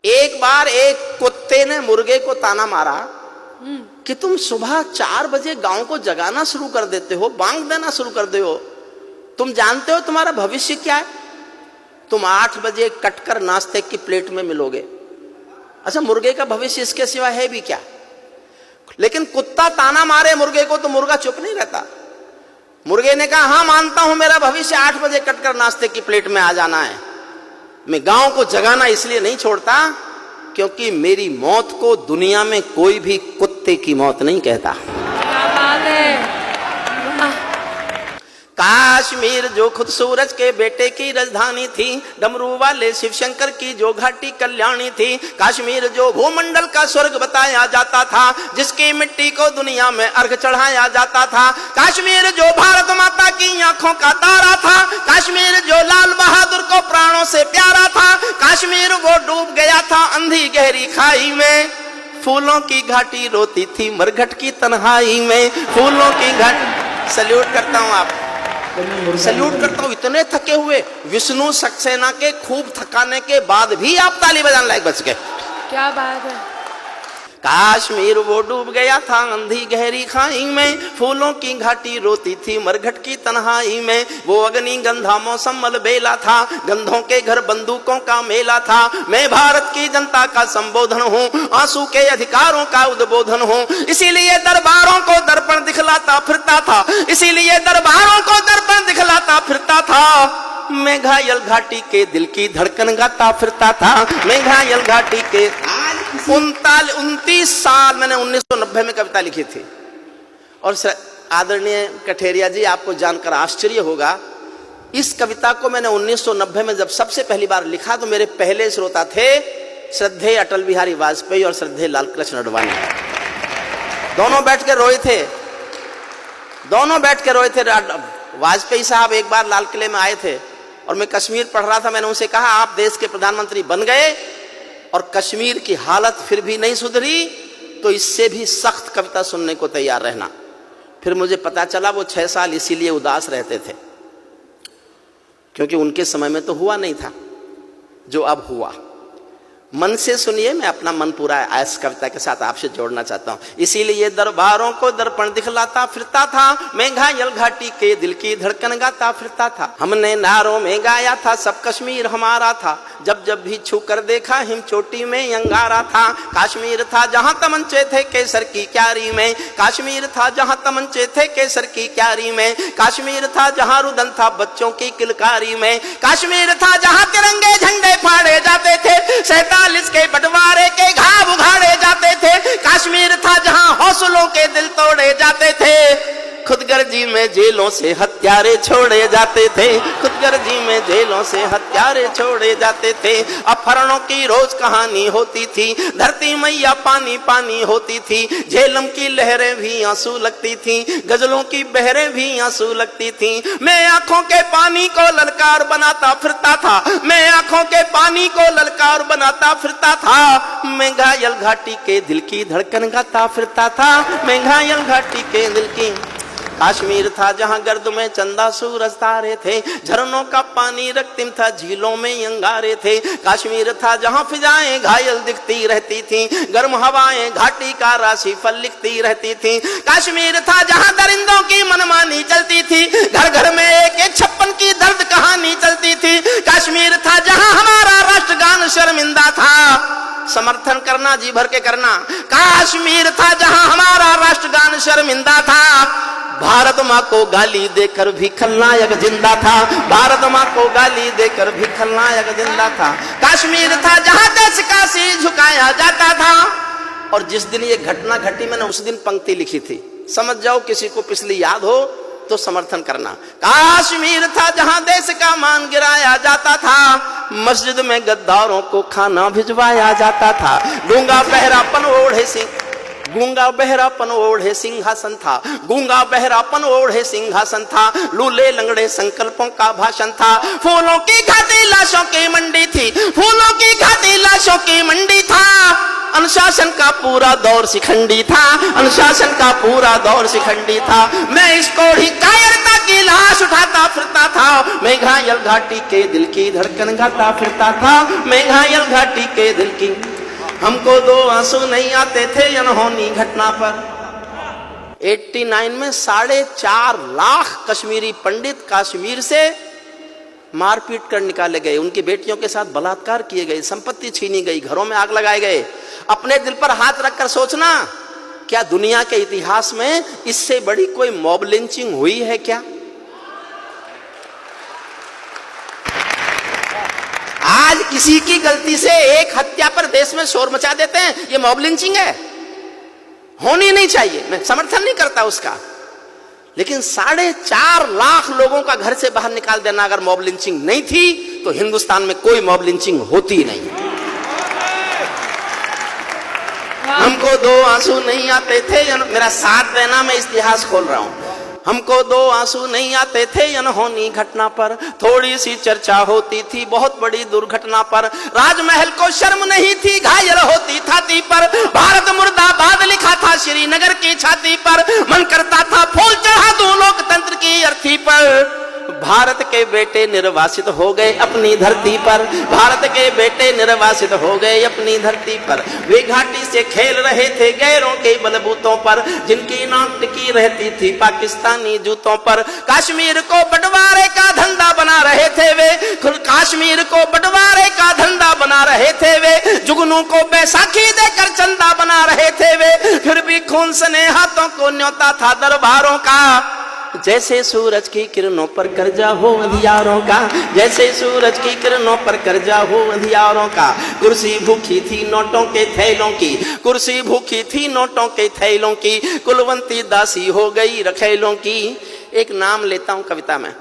एक बार एक कुत्ते ने मुर्गे को ताना मारा कि तुम सुबह 4 बजे गांव को जगाना शुरू कर देते हो, बांग देना शुरू कर दे हो, तुम जानते हो तुम्हारा भविष्य क्या है? तुम 8 बजे कटकर नाश्ते की प्लेट में मिलोगे। अच्छा, मुर्गे का भविष्य इसके सिवा है भी क्या? लेकिन कुत्ता ताना मारे मुर्गे को तो मुर्गा चुप नहीं रहता। मुर्गे ने कहा, हाँ मानता हूं मेरा भविष्य 8 बजे कटकर नाश्ते की प्लेट में आ जाना है। मैं गांव को जगाना इसलिए नहीं छोड़ता क्योंकि मेरी मौत को दुनिया में कोई भी कुत्ते की मौत नहीं कहता। क्या बात है। काश्मीर जो खुद सूरज के बेटे की राजधानी थी, डमरू वाले शिव शंकर की जो घाटी कल्याणी थी, काश्मीर जो भूमंडल का स्वर्ग बताया जाता था, जिसकी मिट्टी को दुनिया में अर्घ चढ़ाया जाता था, काश्मीर जो भारत माता की आंखों का तारा था, काश्मीर जो लाल बहादुर को प्राणों से प्यारा था, काश्मीर वो डूब गया था अंधी गहरी खाई में, फूलों की घाटी रोती थी मरघट की तन्हाई में, फूलों की घाटी। सल्यूट करता हूं आप, सल्यूट करता हूं। इतने थके हुए विष्णु सक्सेना के खूब थकाने के बाद भी आप ताली बजाने लायक बच गए। क्या बात है। काश्मीर वो डूब गया था अंधी गहरी खाई में, फूलों की घाटी रोती थी मरघट की तन्हाई में, वो अग्नि गंधा मौसम मलबेला था, गंधों के घर बंदूकों का मेला था, मैं भारत की जनता का संबोधन हूँ, आंसू के अधिकारों का उद्बोधन हूँ, इसीलिए दरबारों को दर्पण दिखलाता फिरता था, इसीलिए दरबारों को दर्पण दिखलाता फिरता था, मैं घायल घाटी के दिल की धड़कन गाता फिरता था, मैं घायल घाटी के 29 साल मैंने 1990 में कविता लिखी थी। और आदरणीय कठेरिया जी, आपको जानकर आश्चर्य होगा, इस कविता को मैंने 1990 में जब सबसे पहली बार लिखा तो मेरे पहले श्रोता थे श्रद्धेय अटल बिहारी वाजपेयी और श्रद्धेय लाल कृष्ण आडवाणी। दोनों बैठ के रोए थे, दोनों बैठ के रोए थे। वाजपेयी साहब एक बार लाल किले में आए थे और मैं कश्मीर पढ़ रहा था। मैंने उनसे कहा, आप देश के प्रधानमंत्री बन गए और कश्मीर की हालत फिर भी नहीं सुधरी तो इससे भी सख्त कविता सुनने को तैयार रहना। फिर मुझे पता चला वो 6 साल इसीलिए उदास रहते थे क्योंकि उनके समय में तो हुआ नहीं था जो अब हुआ। मन से सुनिए, मैं अपना मन पूरा इस कविता के साथ आपसे जोड़ना चाहता हूं। इसीलिए दरबारों को दर्पण दिखलाता फिरता था, मैं घायल घाटी के दिल की धड़कन गाता फिरता था, हमने नारों में गाया था सब कश्मीर हमारा था, जब जब भी छू कर देखा हिम चोटी में अंगारा था, काश्मीर था जहां तमंचे थे केसर की क्यारी में, काश्मीर था जहां तमंचे थे केसर की क्यारी में, काश्मीर था जहां रुदन था बच्चों की किलकारी में, काश्मीर था जहां तिरंगे झंडे फाड़े जाते थे, 47 के बंटवारे के घाव उघाड़े जाते थे, काश्मीर था जहां हौसलों के दिल तोड़े जाते थे, खुदगर्जी में जेलों से हत्यारे छोड़े जाते थे, खुदगर्जी में जेलों से हत्यारे छोड़े जाते थे, अपहरणों की रोज कहानी होती थी, धरती मैया पानी पानी होती थी, झेलम की लहरें भी आंसू लगती थी, गजलों की बहरें भी आंसू लगती थी, मैं आंखों के पानी को ललकार बनाता फिरता था, मैं आंखों के पानी को ललकार बनाता फिरता था, मैं घायल घाटी के दिल की धड़कन गाता फिरता था, मैं घायल घाटी के दिल की। काश्मीर था जहां गर्द में चंदा सूरज तारे थे, झरनों का पानी रक्तिम था झीलों में अंगारे थे, काश्मीर था जहां फिजाएं घायल दिखती रहती थी, गर्म हवाएं घाटी का राशि फल लिखती रहती थी, काश्मीर था जहां दरिंदों की मनमानी चलती थी, घर घर में एक 56 की दर्द कहानी चलती थी, काश्मीर था जहां हमारा राष्ट्रगान शर्मिंदा था, समर्थन करना जी भर के करना, काश्मीर था जहां हमारा राष्ट्रगान शर्मिंदा था, भारत माँ को गाली देकर भी खलनायक जिंदा था, भारत माँ को गाली देकर भी खलनायक जिंदा था, काश्मीर था जहां देश का सिर झुकाया जाता था। और जिस दिन ये घटना घटी मैंने उस दिन पंक्ति लिखी थी, समझ जाओ किसी को पिछली याद हो तो समर्थन करना। काश्मीर था जहां देश का मान गिराया जाता था, मस्जिद में गद्दारों को खाना भिजवाया जाता था, गूंगा बहरापन ओढ़े सिंह, गूंगा बहरापन ओढ़े सिंहासन था, गूंगा बहरापन ओढ़े सिंहासन था, लूले लंगड़े संकल्पों का भाषण था, फूलों की घाटी लाशों की मंडी थी, फूलों की घाटी लाशों की मंडी था, अनुशासन का पूरा दौर शिखंडी था, अनुशासन का पूरा दौर शिखंडी था, मैं इस कोढ़ी कायरता की लाश उठाता फिरता था, मैं घायल घाटी के दिल की धड़कन गाता फिरता था, मैं घायल घाटी के दिल की। हमको 2 आंसू नहीं आते थे अनहोनी घटना पर। 89 में 4.5 लाख कश्मीरी पंडित कश्मीर से मारपीट कर निकाले गए, उनकी बेटियों के साथ बलात्कार किए गए, संपत्ति छीनी गई, घरों में आग लगाए गए। अपने दिल पर हाथ रखकर सोचना, क्या दुनिया के इतिहास में इससे बड़ी कोई मॉब लिंचिंग हुई है क्या? आज किसी की गलती से एक हत्या पर देश में शोर मचा देते हैं, ये मॉब लिंचिंग है, होनी नहीं चाहिए, मैं समर्थन नहीं करता उसका। लेकिन 4.5 लाख लोगों का घर से बाहर निकाल देना अगर मॉब लिंचिंग नहीं थी तो हिंदुस्तान में कोई मॉब लिंचिंग होती नहीं। हमको 2 आंसू नहीं आते थे, मेरा साथ देना, मैं इतिहास खोल रहा हूं। हमको 2 आंसू नहीं आते थे अनहोनी घटना पर, थोड़ी सी चर्चा होती थी बहुत बड़ी दुर्घटना पर। राजमहल को शर्म नहीं थी, घायल होती छाती पर, भारत मुर्दाबाद लिखा था श्रीनगर की छाती पर। मन करता था फूल चढ़ा दूं लोकतंत्र की अर्थी पर। भारत के बेटे निर्वासित हो गए अपनी धरती पर, भारत के बेटे निर्वासित हो गए अपनी धरती पर। वे घाटी से खेल रहे थे गैरों के बलबूतों पर, जिनकी नाक टिकी रहती थी पाकिस्तानी जूतों पर। कश्मीर को बंटवारे का धंधा बना रहे थे वे, कश्मीर को बंटवारे का धंधा बना रहे थे वे। जुगनू को बैसाखी देकर चंदा बना रहे थे वे, फिर भी खून सने हाथों को न्योता था दरबारों का। जैसे सूरज की किरणों पर कर्जा हो अंधियारों का, जैसे सूरज की किरणों पर कर्जा हो अंधियारों का। कुर्सी भूखी थी नोटों के थैलों की, कुर्सी भूखी थी नोटों के थैलों की, कुलवंती दासी हो गई रखेलों की। एक नाम लेता हूं कविता में,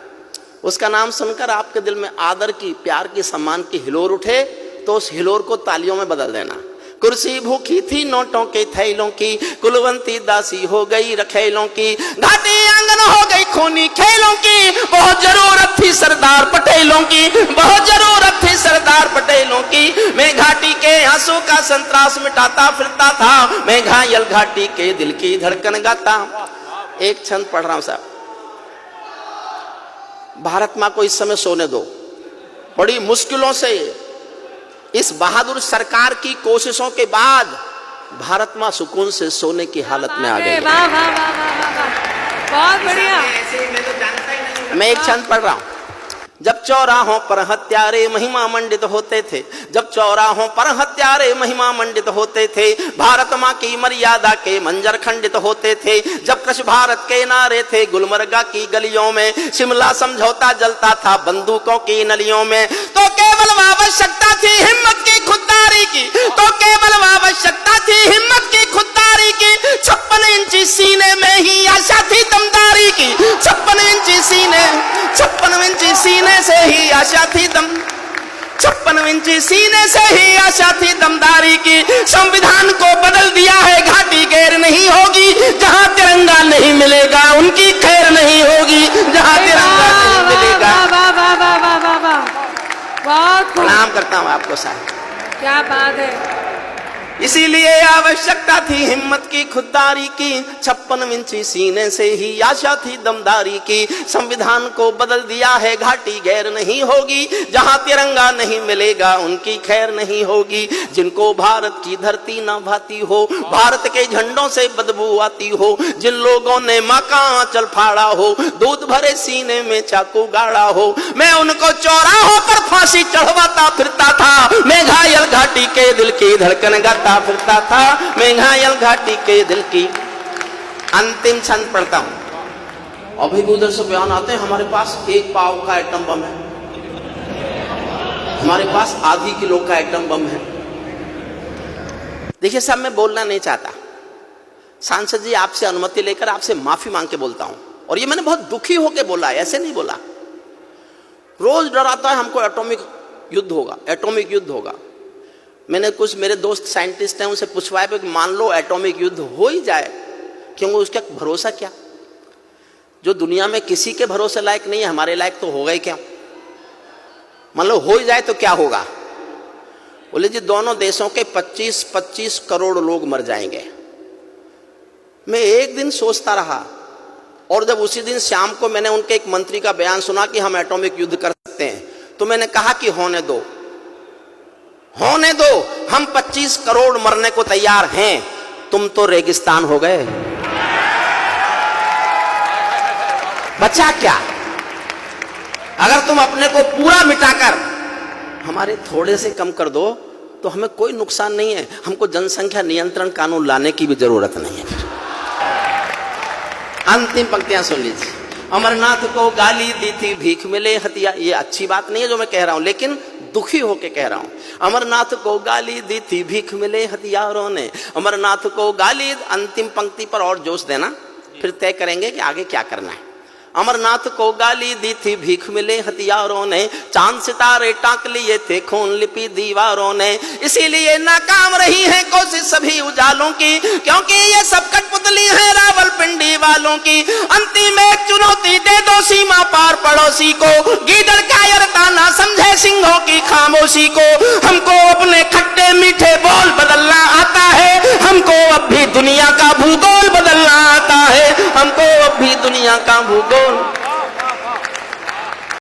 उसका नाम सुनकर आपके दिल में आदर की, प्यार की, सम्मान की हिलोर उठे तो उस हिलोर को तालियों में बदल देना। कुर्सी भूखी थी नोटों के थैलों की, कुलवंती दासी हो गई रखेलों की। घाटी आंगन हो गई खूनी खेलों की, बहुत जरूरत थी सरदार पटेलों की, बहुत जरूरत थी सरदार पटेलों की। मैं घाटी के आंसू का संतरास मिटाता फिरता था, मैं घायल घाटी के दिल की धड़कन गाता। एक छंद पढ़ रहा हूं साहब। भारत मां को इस समय सोने दो, बड़ी मुश्किलों से इस बहादुर सरकार की कोशिशों के बाद भारत मां सुकून से सोने की हालत में आ गई। वाह वाह वाह वाह वाह, बहुत बढ़िया। मैं एक छंद पढ़ रहा हूं। जब चौराहों पर हत्यारे महिमा मंडित होते थे, जब चौराहों पर हत्यारे महिमा मंडित होते थे, भारत मां की मर्यादा के मंजर खंडित होते थे। जब कृष भारत के नारे थे गुलमर्गा की गलियों में, शिमला समझौता जलता था बंदूकों की नलियों में। तो केवल आवश्यकता थी हिम्मत की खुददारी की, तो केवल आवश्यकता थी हिम्मत की खुददारी की। 56 इंची सीने में ही आशा थी दमदारी की, 56 इंची सीने, 56 इंची सीने से ही आशा थी 56 इंची सीने से ही आशा थी दमदारी की। संविधान को बदल दिया है घाटी गैर नहीं होगी, जहां तिरंगा नहीं मिलेगा उनकी खैर नहीं होगी, जहां तिरंगा नहीं मिलेगा। बहुत प्रणाम करता हूं आपको साहब, क्या बात है। इसीलिए आवश्यकता थी हिम्मत की खुददारी की, 56 इंची सीने से ही आशा थी दमदारी की। संविधान को बदल दिया है घाटी गैर नहीं होगी, जहां तिरंगा नहीं मिलेगा उनकी खैर नहीं होगी। जिनको भारत की धरती न भाती हो, भारत के झंडों से बदबू आती हो, जिन लोगों ने मां का आंचल फाड़ा हो, दूध भरे सीने में चाकू गाड़ा हो, मैं उनको चौराहों पर फांसी चढ़वाता फिरता था। मैं घायल घाटी के दिल की धड़कन गाता फिरता था, मैं घायल घाटी के दिल की। अंतिम छंद पढ़ता हूं। अभी भी उधर से बयान आते हैं हमारे पास 1 पाव का एटम बम है, हमारे पास आधी किलो का एटम बम है। देखिए साहब, मैं बोलना नहीं चाहता, सांसद जी आपसे अनुमति लेकर आपसे माफी मांग के बोलता हूं, और ये मैंने बहुत दुखी होकर बोला, ऐसे नहीं बोला। रोज डराता है हमको एटॉमिक युद्ध होगा, एटॉमिक युद्ध होगा। मैंने कुछ मेरे दोस्त साइंटिस्ट हैं उनसे पूछवाया कि मान लो एटॉमिक युद्ध हो ही जाए, क्योंकि उसका भरोसा क्या? जो दुनिया में किसी के भरोसे लायक नहीं है, हमारे लायक तो होगा ही क्या? मान लो हो ही जाए तो क्या होगा? बोले जी दोनों देशों के 25-25 करोड़ लोग मर जाएंगे। मैं एक दिन सोचता रहा और जब उसी दिन शाम को मैंने उनके एक मंत्री का बयान सुना कि हम एटॉमिक युद्ध कर सकते हैं, तो मैंने कहा कि होने दो, होने दो, हम 25 करोड़ मरने को तैयार हैं, तुम तो रेगिस्तान हो गए, बचा क्या? अगर तुम अपने को पूरा मिटाकर हमारे थोड़े से कम कर दो तो हमें कोई नुकसान नहीं है, हमको जनसंख्या नियंत्रण कानून लाने की भी जरूरत नहीं है। अंतिम पंक्तियां सुन लीजिए। अमरनाथ को गाली दी थी भीख मिले हथियार, ये अच्छी बात नहीं है जो मैं कह रहा हूं, लेकिन दुखी होके कह रहा हूं। अमरनाथ को गाली दी थी भीख मिले हथियारों ने, अमरनाथ को गाली। अंतिम पंक्ति पर और जोश देना, फिर तय करेंगे कि आगे क्या करना है। अमरनाथ को गाली दी थी भीख मिले हथियारों ने, चांद सितारे टाक लिए थे खून लिपि दीवारों ने, इसीलिए नाकाम रही है कोशिश सभी उजालों की, क्योंकि ये सब कठपुतली है रावलपिंडी वालों की। अंतिम एक चुनौती दे दो सीमा पार पड़ोसी को, गीदड़ कायरता ना समझे सिंहों की खामोशी को। हमको अपने खट्टे मीठे बोल बदलना आता है, हमको अब भी दुनिया का भूगोल बदलना आता है, हमको अब भी दुनिया का भूगोल